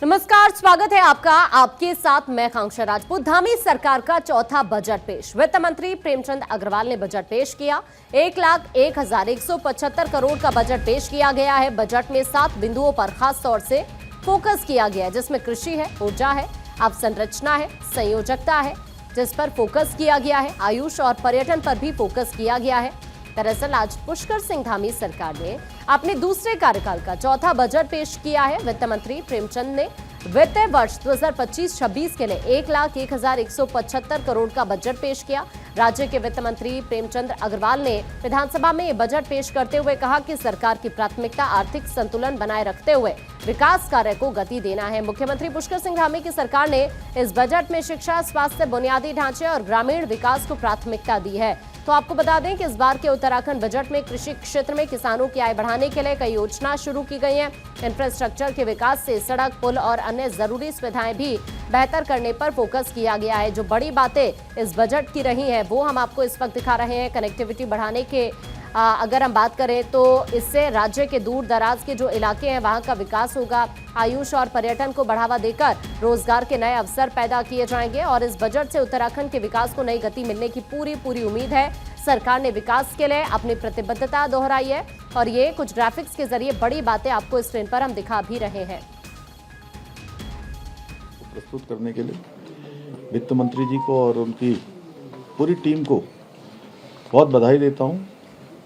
नमस्कार, स्वागत है आपका। आपके साथ मैं कांक्षा राजपूत। धामी सरकार का चौथा बजट पेश। वित्त मंत्री प्रेमचंद अग्रवाल ने बजट पेश किया। 1,01,175 करोड़ का बजट पेश किया गया है। बजट में 7 बिंदुओं पर खास तौर से फोकस किया गया है, जिसमें कृषि है, ऊर्जा है, अवसंरचना है, संयोजकता है, जिस पर फोकस किया गया है। आयुष और पर्यटन पर भी फोकस किया गया है। दरअसल आज पुष्कर सिंह धामी सरकार ने अपने दूसरे कार्यकाल का चौथा बजट पेश किया है। वित्त मंत्री प्रेमचंद ने वित्तीय वर्ष 2025-26 के लिए 1,01,175 करोड़ का बजट पेश किया। राज्य के वित्त मंत्री प्रेमचंद अग्रवाल ने विधानसभा में ये बजट पेश करते हुए कहा कि सरकार की प्राथमिकता आर्थिक संतुलन बनाए रखते हुए विकास कार्य को गति देना है। मुख्यमंत्री पुष्कर सिंह धामी की सरकार ने इस बजट में शिक्षा, स्वास्थ्य, बुनियादी ढांचे और ग्रामीण विकास को प्राथमिकता दी है। तो आपको बता दें कि इस बार के उत्तराखंड बजट में कृषि क्षेत्र में किसानों की आय बढ़ाने के लिए कई योजना शुरू की गई हैं। इंफ्रास्ट्रक्चर के विकास से सड़क, पुल और अन्य जरूरी सुविधाएं भी बेहतर करने पर फोकस किया गया है। जो बड़ी बातें इस बजट की रही हैं वो हम आपको इस वक्त दिखा रहे हैं। कनेक्टिविटी बढ़ाने के अगर हम बात करें तो इससे राज्य के दूर दराज के जो इलाके हैं वहां का विकास होगा। आयुष और पर्यटन को बढ़ावा देकर रोजगार के नए अवसर पैदा किए जाएंगे और इस बजट से उत्तराखंड के विकास को नई गति मिलने की पूरी उम्मीद है। सरकार ने विकास के लिए अपनी प्रतिबद्धता दोहराई है और ये कुछ ग्राफिक्स के जरिए बड़ी बातें आपको स्क्रीन पर हम दिखा भी रहे हैं। प्रस्तुत करने के लिए वित्त मंत्री जी को और उनकी पूरी टीम को बहुत बधाई देता हूं,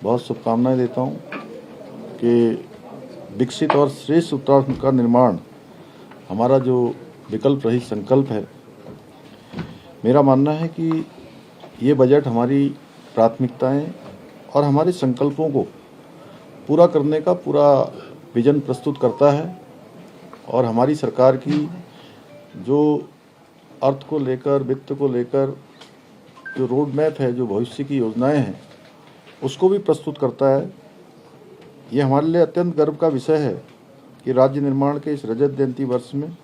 बहुत शुभकामनाएं देता हूं कि विकसित और श्रेष्ठ उत्तराखंड का निर्माण हमारा जो विकल्प रहित संकल्प है। मेरा मानना है कि ये बजट हमारी प्राथमिकताएं और हमारे संकल्पों को पूरा करने का पूरा विजन प्रस्तुत करता है और हमारी सरकार की जो अर्थ को लेकर, वित्त को लेकर जो रोड मैप है, जो भविष्य की योजनाएं हैं, उसको भी प्रस्तुत करता है। ये हमारे लिए अत्यंत गर्व का विषय है कि राज्य निर्माण के इस रजत जयंती वर्ष में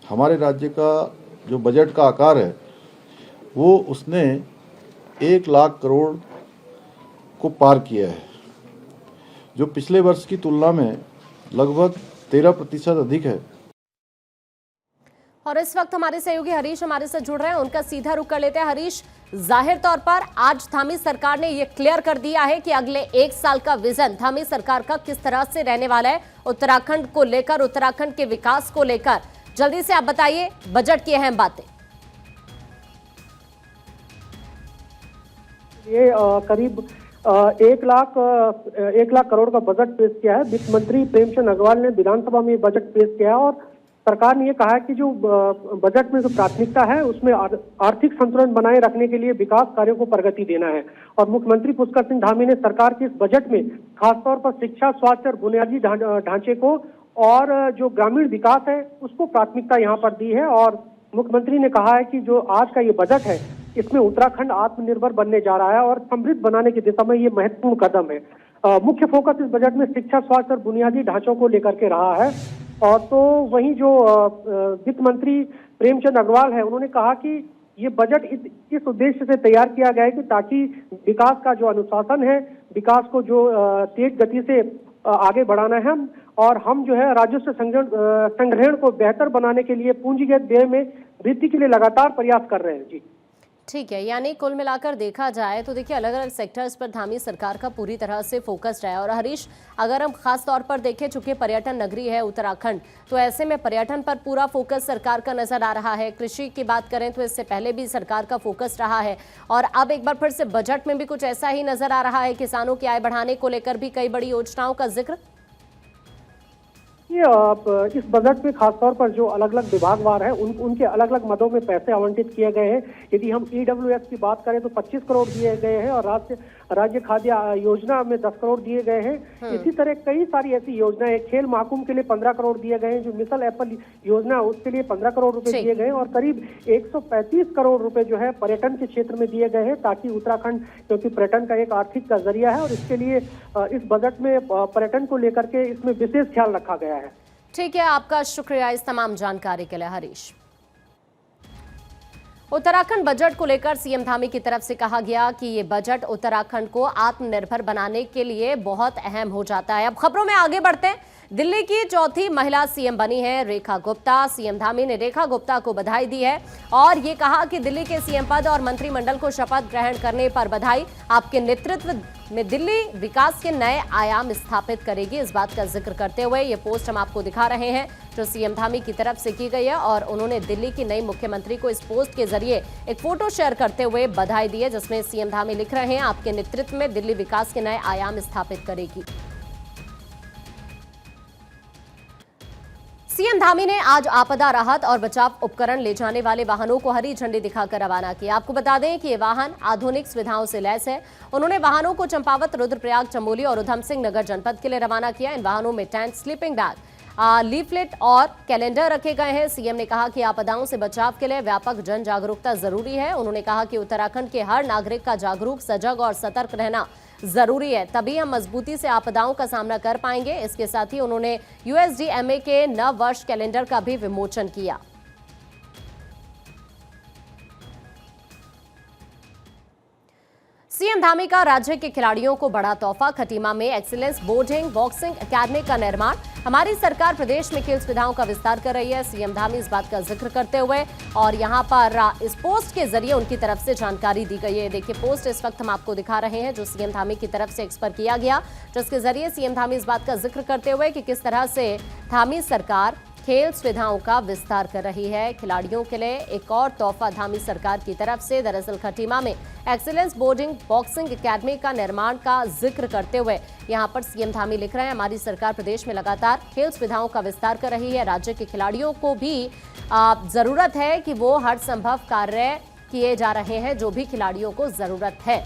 हमारे राज्य का जो बजट का आकार है वो उसने 1,00,000 करोड़ को पार किया है, जो पिछले वर्ष की तुलना में लगभग 13% अधिक है। और इस वक्त हमारे सहयोगी हरीश हमारे साथ जुड़ रहे हैं, उनका सीधा रुख कर लेते हैं। हरीश, जाहिर तौर पर आज धामी सरकार ने यह क्लियर कर दिया है कि अगले 1 साल का विजन धामी सरकार का किस तरह से रहने वाला है उत्तराखंड को लेकर, उत्तराखंड के विकास को लेकर। जल्दी से आप बताइए बजट की अहम बातें। ये करीब 1,00,000 करोड़ का बजट पेश किया है। वित्त मंत्री प्रेमचंद अग्रवाल ने विधानसभा में बजट पेश किया है और सरकार ने ये कहा है कि जो बजट में जो प्राथमिकता है उसमें आर्थिक संतुलन बनाए रखने के लिए विकास कार्यों को प्रगति देना है। और मुख्यमंत्री पुष्कर सिंह धामी ने सरकार के इस बजट में खासतौर पर शिक्षा, स्वास्थ्य और बुनियादी ढांचे को और जो ग्रामीण विकास है उसको प्राथमिकता यहाँ पर दी है। और मुख्यमंत्री ने कहा है कि जो आज का ये बजट है इसमें उत्तराखंड आत्मनिर्भर बनने जा रहा है और समृद्ध बनाने की दिशा में ये महत्वपूर्ण कदम है। मुख्य फोकस इस बजट में शिक्षा, स्वास्थ्य और बुनियादी ढांचों को लेकर के रहा है। और तो वहीं जो वित्त मंत्री प्रेमचंद अग्रवाल है उन्होंने कहा कि ये बजट इस उद्देश्य से तैयार किया गया है कि ताकि विकास का जो अनुशासन है, विकास को जो तेज गति से आगे बढ़ाना है और हम जो है राजस्व संग्रहण को बेहतर बनाने के लिए पूंजीगत व्यय में वृद्धि के लिए लगातार प्रयास कर रहे हैं। जी ठीक है, यानी कुल मिलाकर देखा जाए तो देखिए अलग अलग सेक्टर्स पर धामी सरकार का पूरी तरह से फोकस रहा है। और हरीश, अगर हम खास तौर पर देखें, चूंकि पर्यटन नगरी है उत्तराखंड, तो ऐसे में पर्यटन पर पूरा फोकस सरकार का नजर आ रहा है। कृषि की बात करें तो इससे पहले भी सरकार का फोकस रहा है और अब एक बार फिर से बजट में भी कुछ ऐसा ही नजर आ रहा है। किसानों की आय बढ़ाने को लेकर भी कई बड़ी योजनाओं का जिक्र। इस बजट में खासतौर पर जो अलग अलग विभागवार है उनके अलग अलग मदों में पैसे आवंटित किए गए हैं। यदि हम EWS की बात करें तो 25 करोड़ दिए गए हैं और राज्य खाद्य योजना में 10 करोड़ दिए गए हैं। इसी तरह कई सारी ऐसी योजनाएं, खेल महाकुंभ के लिए 15 करोड़ दिए गए हैं, जो मिसल एप्पल योजना उसके लिए 15 करोड़ रुपए दिए गए हैं और करीब 135 करोड़ रुपए जो है पर्यटन के क्षेत्र में दिए गए हैं, ताकि उत्तराखंड, क्योंकि पर्यटन का एक आर्थिक का जरिया है और इसके लिए इस बजट में पर्यटन को लेकर के इसमें विशेष ख्याल रखा गया है। ठीक है, आपका शुक्रिया इस तमाम जानकारी के लिए हरीश। उत्तराखंड बजट को लेकर सीएम धामी की तरफ से कहा गया कि ये बजट उत्तराखंड को आत्मनिर्भर बनाने के लिए बहुत अहम हो जाता है। अब खबरों में आगे बढ़ते हैं। दिल्ली की चौथी महिला सीएम बनी है रेखा गुप्ता। सीएम धामी ने रेखा गुप्ता को बधाई दी है और ये कहा कि दिल्ली के सीएम पद और मंत्रिमंडल को शपथ ग्रहण करने पर बधाई। आपके नेतृत्व में दिल्ली विकास के नए आयाम स्थापित करेगी, इस बात का जिक्र करते हुए ये पोस्ट हम आपको दिखा रहे हैं जो सीएम धामी की तरफ से की गई है और उन्होंने दिल्ली की नई मुख्यमंत्री को इस पोस्ट के जरिए एक फोटो शेयर करते हुए बधाई दी है, जिसमें सीएम धामी लिख रहे हैं आपके नेतृत्व में दिल्ली विकास के नए आयाम स्थापित करेगी। सीएम धामी ने आज आपदा राहत और बचाव उपकरण ले जाने वाले वाहनों को हरी झंडी दिखाकर रवाना किया। आपको बता दें कि ये वाहन आधुनिक सुविधाओं से लैस है। उन्होंने वाहनों को चंपावत, रुद्रप्रयाग, चमोली और उधम सिंह नगर जनपद के लिए रवाना किया। इन वाहनों में टेंट, स्लीपिंग बैग, लीफलेट और कैलेंडर रखे गए हैं। सीएम ने कहा कि आपदाओं से बचाव के लिए व्यापक जन जागरूकता जरूरी है। उन्होंने कहा कि उत्तराखंड के हर नागरिक का जागरूक, सजग और सतर्क रहना जरूरी है, तभी हम मजबूती से आपदाओं का सामना कर पाएंगे। इसके साथ ही उन्होंने USDMA के नव वर्ष कैलेंडर का भी विमोचन किया। सीएम धामी का राज्य के खिलाड़ियों को बड़ा तोहफा। खटीमा में एक्सीलेंस बोर्डिंग बॉक्सिंग एकेडमी का निर्माण। हमारी सरकार प्रदेश में खेल सुविधाओं का विस्तार कर रही है। सीएम धामी इस बात का जिक्र करते हुए और यहां पर इस पोस्ट के जरिए उनकी तरफ से जानकारी दी गई है। देखिए पोस्ट इस वक्त हम आपको दिखा रहे हैं जो सीएम धामी की तरफ से एक्स पर किया गया, जिसके जरिए सीएम धामी इस बात का जिक्र करते हुए कि किस तरह से धामी सरकार खेल सुविधाओं का विस्तार कर रही है। खिलाड़ियों के लिए एक और तोहफा धामी सरकार की तरफ से। दरअसल खटीमा में एक्सीलेंस बोर्डिंग बॉक्सिंग एकेडमी का निर्माण का जिक्र करते हुए यहां पर सीएम धामी लिख रहे हैं हमारी सरकार प्रदेश में लगातार खेल सुविधाओं का विस्तार कर रही है। राज्य के खिलाड़ियों को भी जरूरत है कि वो हर संभव कार्य किए जा रहे हैं जो भी खिलाड़ियों को जरूरत है।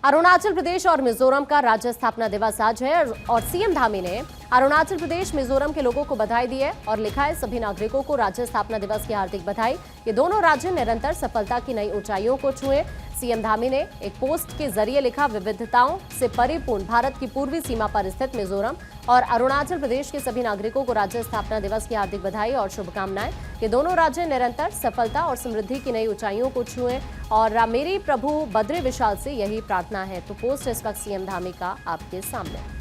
अरुणाचल प्रदेश और मिजोरम का राज्य स्थापना दिवस आज है और सीएम धामी ने अरुणाचल प्रदेश मिजोरम के लोगों को बधाई दी है और लिखा है सभी नागरिकों को राज्य स्थापना दिवस की हार्दिक बधाई। ये दोनों राज्य निरंतर सफलता की नई ऊंचाइयों को छुए। सीएम धामी ने एक पोस्ट के जरिए लिखा विविधताओं से परिपूर्ण भारत की पूर्वी सीमा पर स्थित मिजोरम और अरुणाचल प्रदेश के सभी नागरिकों को राज्य स्थापना दिवस की हार्दिक बधाई और शुभकामनाएं। ये दोनों राज्य निरंतर सफलता और समृद्धि की नई ऊंचाइयों को छुए और मेरी प्रभु बद्री विशाल से यही प्रार्थना है। तो पोस्ट इस वक्त सीएम धामी का आपके सामने।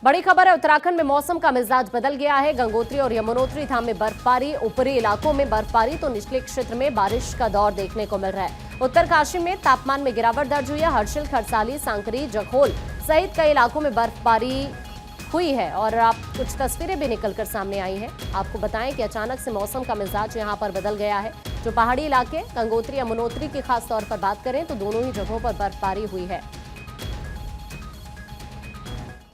बड़ी खबर है, उत्तराखंड में मौसम का मिजाज बदल गया है। गंगोत्री और यमुनोत्री धाम में बर्फबारी, ऊपरी इलाकों में बर्फबारी तो निचले क्षेत्र में बारिश का दौर देखने को मिल रहा है। उत्तरकाशी में तापमान में गिरावट दर्ज हुई है। हर्षिल, खरसाली, सांकरी, जखोल सहित कई इलाकों में बर्फबारी हुई है और कुछ तस्वीरें भी निकलकर सामने आई हैं। आपको बताएं कि अचानक से मौसम का मिजाज यहां पर बदल गया है। जो पहाड़ी इलाके गंगोत्री, यमुनोत्री की खास तौर पर बात करें तो दोनों ही जगहों पर बर्फबारी हुई है।